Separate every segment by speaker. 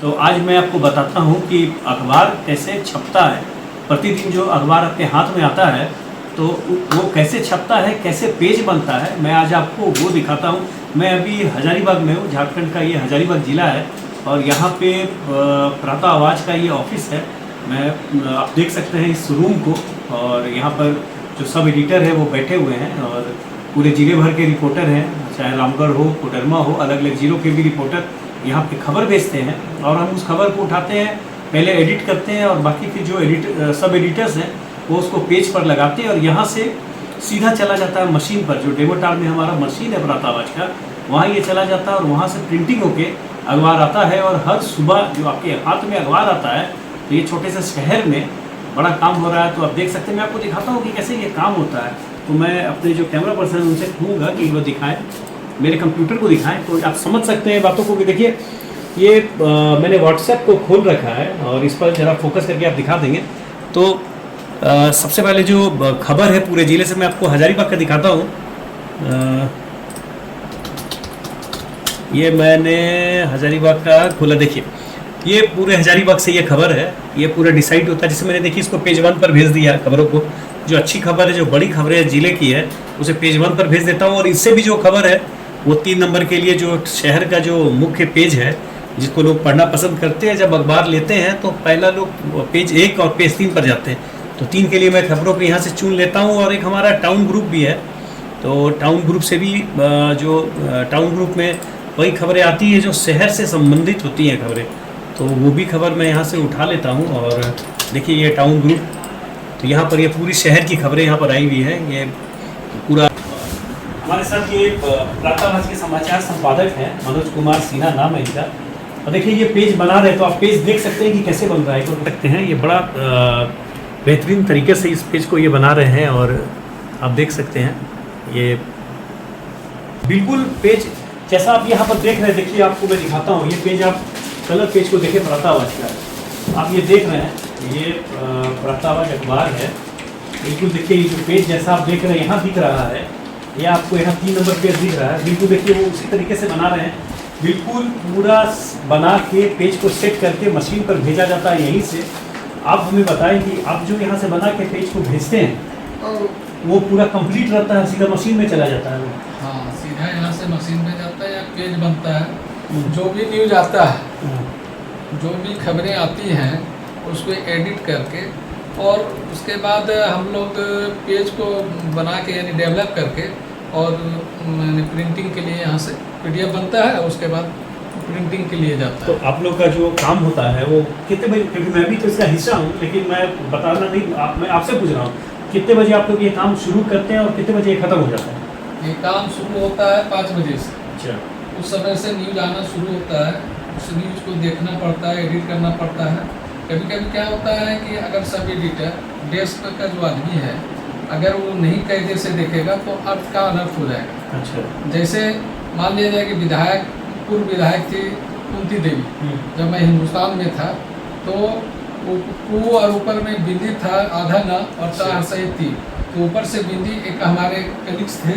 Speaker 1: तो आज मैं आपको बताता हूँ कि अखबार कैसे छपता है। प्रतिदिन जो अखबार आपके हाथ में आता है तो वो कैसे छपता है, कैसे पेज बनता है, मैं आज आपको वो दिखाता हूँ। मैं अभी हजारीबाग में हूँ, झारखंड का ये हजारीबाग ज़िला है और यहाँ पे प्रातः आवाज़ का ये ऑफिस है। आप देख सकते हैं इस रूम को, और यहाँ पर जो सब एडिटर है वो बैठे हुए हैं और पूरे ज़िले भर के रिपोर्टर हैं, चाहे रामगढ़ हो, कोडरमा हो, अलग अलग ज़िलों के भी रिपोर्टर यहाँ पे खबर भेजते हैं और हम उस खबर को उठाते हैं, पहले एडिट करते हैं और बाकी के जो सब एडिटर्स हैं वो उसको पेज पर लगाते हैं और यहाँ से सीधा चला जाता है मशीन पर। जो डेमोटार में हमारा मशीन है प्रातः आवाज़ का, वहाँ ये चला जाता है और वहाँ से प्रिंटिंग होके अखबार आता है। और हर सुबह जो आपके हाथ में अखबार आता है, तो ये छोटे से शहर में बड़ा काम हो रहा है। तो आप देख सकते हैं, मैं आपको दिखाता हूँ कि कैसे ये काम होता है। तो मैं अपने जो कैमरा पर्सन है उनसे कहूँगा कि वो दिखाएं, मेरे कंप्यूटर को दिखाएं, तो आप समझ सकते हैं बातों को। भी देखिए ये मैंने व्हाट्सएप को खोल रखा है और इस पर ज़रा फोकस करके आप दिखा देंगे तो सबसे पहले जो खबर है पूरे ज़िले से मैं आपको हजारीबाग का दिखाता हूँ। ये मैंने हजारीबाग का खोला, देखिए ये पूरे हजारीबाग से ये खबर है। ये पूरा डिसाइड होता है, जैसे मैंने देखिए इसको पेज 1 पर भेज दिया खबरों को। जो अच्छी खबर है, जो बड़ी खबरें ज़िले की है, उसे पेज 1 पर भेज देता हूँ। और इससे भी जो खबर है वो 3 नंबर के लिए जो शहर का जो मुख्य पेज है, जिसको लोग पढ़ना पसंद करते हैं, जब अखबार लेते हैं तो पहला लोग पेज 1 और पेज 3 पर जाते हैं। तो 3 के लिए मैं खबरों को यहाँ से चुन लेता हूँ। और एक हमारा टाउन ग्रुप भी है, तो टाउन ग्रुप से भी जो टाउन ग्रुप में वही खबरें आती है जो शहर से संबंधित होती हैं खबरें, तो वो भी खबर मैं यहाँ से उठा लेता हूँ। और देखिए ये टाउन ग्रुप, तो यहाँ पर ये पूरी शहर की खबरें यहाँ पर आई हुई है। ये पूरा हमारे साथ ये प्रातः आवाज़ के समाचार संपादक हैं, मनोज कुमार सिन्हा नाम है इनका। और देखिए ये पेज बना रहे हैं, तो आप पेज देख सकते हैं कि कैसे बन रहा है, देख सकते हैं। ये बड़ा बेहतरीन तरीके से इस पेज को ये बना रहे हैं और आप देख सकते हैं ये बिल्कुल पेज जैसा आप यहाँ पर देख रहे हैं। देखिए आपको मैं दिखाता हूँ, ये पेज आप कलर पेज को देखें प्रातः आवाज़ का, आप ये देख रहे हैं, ये प्रातः आवाज़ अखबार है। बिल्कुल देखिए ये जो पेज जैसा आप देख रहे हैं यहाँ दिख रहा है, ये आपको यहाँ 3 नंबर पेज दिख रहा है। बिल्कुल देखिए वो उसी तरीके से बना रहे हैं, बिल्कुल पूरा बना के पेज को सेट करके मशीन पर भेजा जाता है यहीं से। आप हमें बताएं कि आप जो यहाँ से बना के पेज को भेजते हैं वो पूरा कंप्लीट रहता है, सीधा मशीन में चला जाता है वो?
Speaker 2: हाँ, सीधा यहाँ से मशीन में जाता है या पेज बनता है। जो भी न्यूज आता है, जो भी खबरें आती हैं, उसको एडिट करके और उसके बाद हम लोग पेज को बना के यानी डेवलप करके और प्रिंटिंग के लिए यहाँ से PDF बनता है, उसके बाद प्रिंटिंग के लिए जाता है।
Speaker 1: तो आप लोग का जो काम होता है वो कितने बजे, क्योंकि मैं भी तो इसका हिस्सा हूँ, लेकिन मैं बताना नहीं, मैं आपसे पूछ रहा हूँ कितने बजे आप लोग ये काम शुरू करते हैं और कितने बजे ये खत्म हो जाता है?
Speaker 2: ये काम शुरू होता है 5 बजे से।
Speaker 1: अच्छा,
Speaker 2: उस समय से न्यूज आना शुरू होता है, उस न्यूज को देखना पड़ता है, एडिट करना पड़ता है। कभी कभी क्या होता है कि अगर सब एडिटर डेस्क का जो आदमी है, अगर वो नहीं कायदे से देखेगा तो अर्थ का अनर्थ हो जाएगा।
Speaker 1: अच्छा,
Speaker 2: जैसे मान लिया जाए कि पूर्व विधायक थी कुंती देवी, जब मैं हिंदुस्तान में था तो कू और ऊपर में बिंदी था आधा न और तार सहित थी, तो ऊपर से बिंदी, एक हमारे कलीग्स थे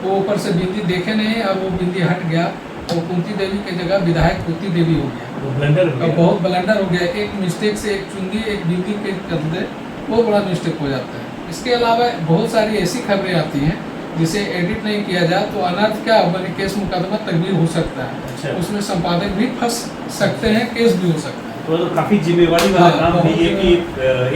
Speaker 2: वो ऊपर से बिंदी देखे नहीं और वो बिंदी हट गया और कुंती देवी की जगह विधायक कुंती देवी हो गया। बहुत ब्लंडर हो गया, एक मिस्टेक से एक चुंदी एक बिंदी पे कर दे, बहुत बड़ा मिस्टेक हो जाता है। इसके अलावा बहुत सारी ऐसी खबरें आती हैं जिसे एडिट नहीं किया जाए तो अनर्थ क्या बने, केस मुकदमा तक भी हो सकता है।
Speaker 1: अच्छा।
Speaker 2: उसमें संपादक भी फंस सकते हैं, केस भी हो सकता है।
Speaker 1: तो काफ़ी जिम्मेवारी वाला काम भी है कि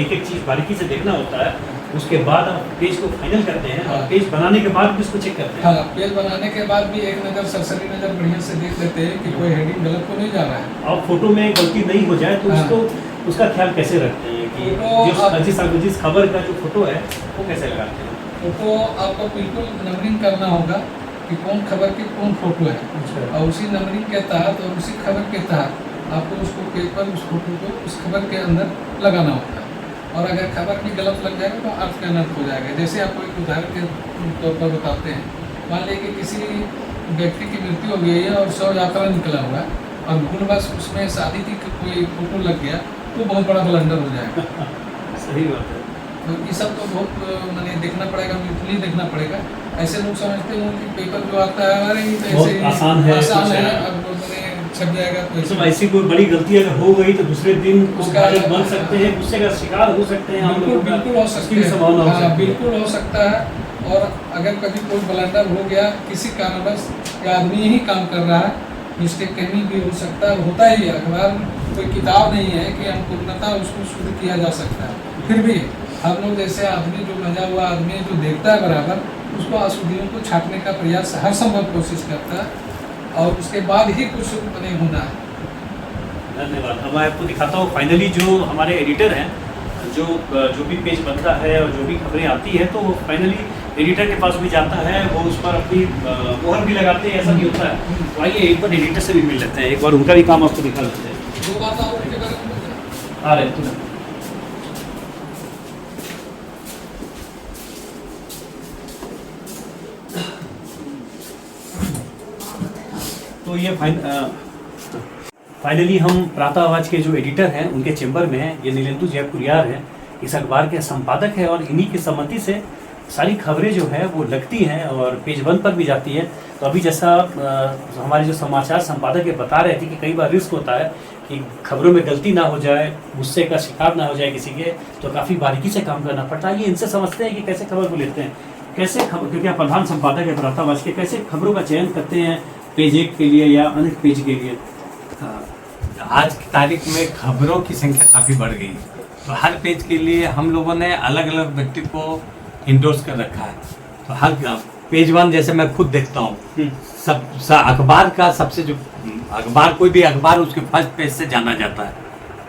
Speaker 1: एक एक चीज़ बारीकी से देखना होता है, उसके बाद आप पेज को फाइनल करते हैं और पेज बनाने के बाद भी उसको चेक करते हैं।
Speaker 2: हाँ, पेज बनाने के बाद भी एक नज़र सरसरी नज़र बढ़िया से देख लेते हैं कि कोई हेडिंग गलत तो नहीं जा रहा है।
Speaker 1: और फोटो में गलती नहीं हो जाए तो उसको उसका ख्याल कैसे रखते हैं कि जिस खबर का जो फोटो है वो कैसे लगाते हैं?
Speaker 2: फोटो आपको बिल्कुल नंबरिंग करना होगा कि कौन खबर की कौन फोटो है, और उसी नंबरिंग के तहत और उसी खबर के तहत आपको उसको पेज पर उस फोटो को उस खबर के अंदर लगाना होता है। और अगर खबर भी गलत लग जाएगा तो अर्थ का अनर्थ हो जाएगा। जैसे आपको एक उदाहरण के तौर पर बताते हैं, मान लीजिए कि किसी व्यक्ति की मृत्यु हो गई है और शव यात्रा निकला हुआ है और भूलवश उसमें शादी की कोई फोटो लग गया तो बहुत बड़ा ब्लंडर हो जाएगा।
Speaker 1: सही बात है।
Speaker 2: तो ये सब तो बहुत मैंने देखना पड़ेगा, म्यूचुअली देखना पड़ेगा। ऐसे लोग समझते हैं कि पेपर जो आता है हमारे ही तो ऐसे
Speaker 1: आसान है,
Speaker 2: अब मैंने छप जाएगा तो
Speaker 1: तो ऐसी कोई बड़ी गलती अगर हो गई तो दूसरे दिन
Speaker 2: उसका-
Speaker 1: उसका बन सकते हैं, गुस्से का शिकार हो सकते हैं हम
Speaker 2: बिल्कुल
Speaker 1: लोगों का।
Speaker 2: बिल्कुल हो
Speaker 1: उसकी
Speaker 2: सकती
Speaker 1: भी
Speaker 2: है,
Speaker 1: संभावना हो
Speaker 2: हाँ,
Speaker 1: सकती है।
Speaker 2: बिल्कुल हो सकता है। और अगर कभी कोई ब्लंडर हो गया किसी कारणवश या आदमी ही काम कर रहा है, मिस्टेक कहीं भी हो सकता है, होता ही है। अखबार कोई किताब नहीं है कि हम पूर्णतः उसको शुद्ध किया जा सकता है। फिर भी हम लोग जैसे आदमी जो बजा हुआ आदमी जो देखता है बराबर, उसको अशुद्धियों को छाटने का प्रयास हर संभव कोशिश करता है और उसके बाद ही कुछ बने होना है।
Speaker 1: धन्यवाद। अब मैं आपको दिखाता हूँ फाइनली जो हमारे एडिटर हैं, जो भी पेज बनता है और जो भी खबरें आती है तो वो फाइनली एडिटर के पास भी जाता है, वो उस पर अपनी मोहर भी लगाते हैं, ऐसा भी होता है। तो आइए एक बार एडिटर से भी मिल लेते हैं, एक बार उनका भी काम आपको दिखा लेते हैं।
Speaker 2: दो बात आप उनके बारे में बोलिए।
Speaker 1: आ रहे हैं तुरंत। तो ये फाइनली हम प्रातः आवाज के जो एडिटर हैं उनके चेंबर में हैं। ये नीलेंदु जयपुरियार हैं, इस अखबार के संपादक हैं और इन्हीं की सम्मति से सारी खबरें जो है वो लगती हैं और पेज वन पर भी जाती है। तो अभी जैसा हमारे जो समाचार संपादक ये बता रहे थे कि कई बार रिस्क होता है कि खबरों में गलती ना हो जाए, गुस्से का शिकार ना हो जाए किसी के, तो काफ़ी बारीकी से काम करना पड़ता है। ये इनसे समझते हैं कि कैसे खबर को लेते हैं, कैसे खबर, क्योंकि आप प्रधान संपादक है प्रातः आवाज के, कैसे खबरों का चयन करते हैं पेज एक के लिए या अन्य पेज के लिए।
Speaker 3: आज की तारीख में खबरों की संख्या काफ़ी बढ़ गई है, तो हर पेज के लिए हम लोगों ने अलग अलग व्यक्ति को इंडोर्स कर रखा है। तो हर पेज वन जैसे मैं खुद देखता हूँ, अखबार का सबसे जो अखबार, कोई भी अखबार उसके फर्स्ट पेज से जाना जाता है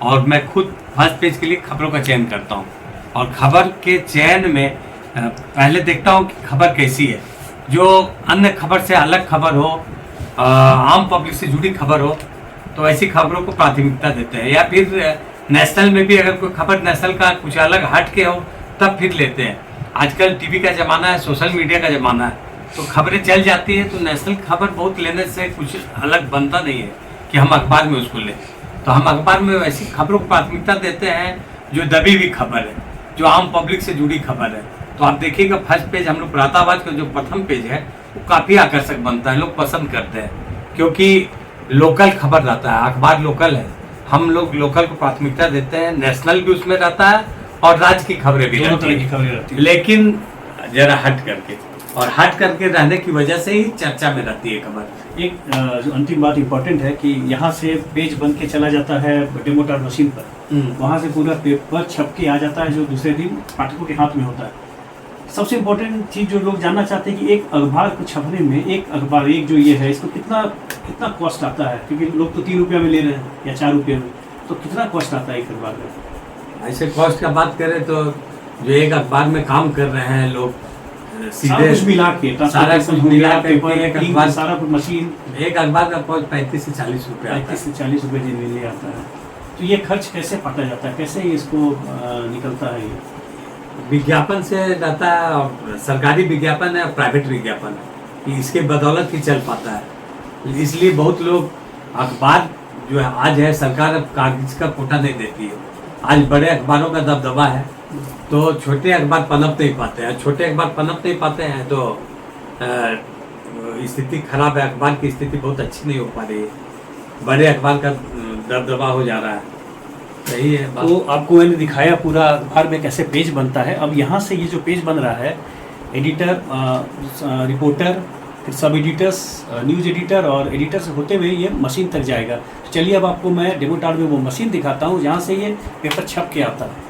Speaker 3: और मैं खुद फर्स्ट पेज के लिए खबरों का चयन करता हूँ। और खबर के चयन में पहले देखता हूँ कि खबर कैसी है, जो अन्य खबर से अलग खबर हो, आम पब्लिक से जुड़ी खबर हो, तो ऐसी खबरों को प्राथमिकता देते हैं। या फिर नेशनल में भी अगर कोई खबर नेशनल का कुछ अलग हट के हो तब फिर लेते हैं। आजकल टीवी का ज़माना है, सोशल मीडिया का ज़माना है, तो खबरें चल जाती है, तो नेशनल खबर बहुत लेने से कुछ अलग बनता नहीं है कि हम अखबार में उसको लें। तो हम अखबार में ऐसी खबरों को प्राथमिकता देते हैं जो दबी हुई खबर है, जो आम पब्लिक से जुड़ी खबर है। तो आप देखिएगा फर्स्ट पेज हम लोग प्रातः आवाज का जो प्रथम पेज है वो काफ़ी आकर्षक बनता है, लोग पसंद करते हैं क्योंकि लोकल खबर रहता है, अखबार लोकल है, हम लोग लोकल को प्राथमिकता देते हैं। नेशनल भी उसमें रहता है और राज्य की खबरें भी रहती है, लेकिन जरा हट करके, और हट करके रहने की वजह से ही चर्चा में रहती है खबर।
Speaker 1: एक जो अंतिम बात इम्पोर्टेंट है कि यहाँ से पेज बन के चला जाता है डेमोटार मशीन पर, वहाँ से पूरा पेपर छप के आ जाता है जो दूसरे दिन पाठकों के हाथ में होता है। सबसे इम्पोर्टेंट चीज़ जो लोग जानना चाहते हैं कि एक अखबार को छपने में, एक अखबार एक जो ये है इसको कितना कॉस्ट आता है, क्योंकि लोग तो 3 रुपया में ले रहे हैं या 4 रुपये में, तो कितना कॉस्ट आता है एक अखबार में?
Speaker 3: ऐसे कॉस्ट का बात करें तो जो एक अखबार में काम कर रहे हैं लोग,
Speaker 1: सारा कुछ मिला के,
Speaker 3: सारा कुछ मिला के एक अखबार,
Speaker 1: सारा कुछ मशीन,
Speaker 3: एक अखबार का कॉस्ट 35 से 40 रुपये आता है।
Speaker 1: 35 से 40 रुपये जनरली आता है। तो ये खर्च कैसे पाटा जाता है, कैसे इसको निकलता है? ये
Speaker 3: विज्ञापन से रहता है, और सरकारी विज्ञापन है, प्राइवेट विज्ञापन है, इसके बदौलत ही चल पाता है। इसलिए बहुत लोग अखबार जो है आज है, सरकार अब कागज का कोटा नहीं देती है, आज बड़े अखबारों का दबदबा है, तो छोटे अखबार पनप नहीं पाते हैं। छोटे अखबार पनप नहीं पाते हैं तो स्थिति खराब है, अखबार की स्थिति बहुत अच्छी नहीं हो पा रही है, बड़े अखबार का दबदबा हो जा रहा है। सही है बात।
Speaker 1: तो आपको मैंने दिखाया पूरा अखबार में कैसे पेज बनता है। अब यहाँ से ये जो पेज बन रहा है, एडिटर, रिपोर्टर, फिर सब एडिटर्स, न्यूज़ एडिटर और एडिटर से होते हुए ये मशीन तक जाएगा। चलिए अब आपको मैं डेमोटार में वो मशीन दिखाता हूँ जहाँ से ये पेपर छप के आता है।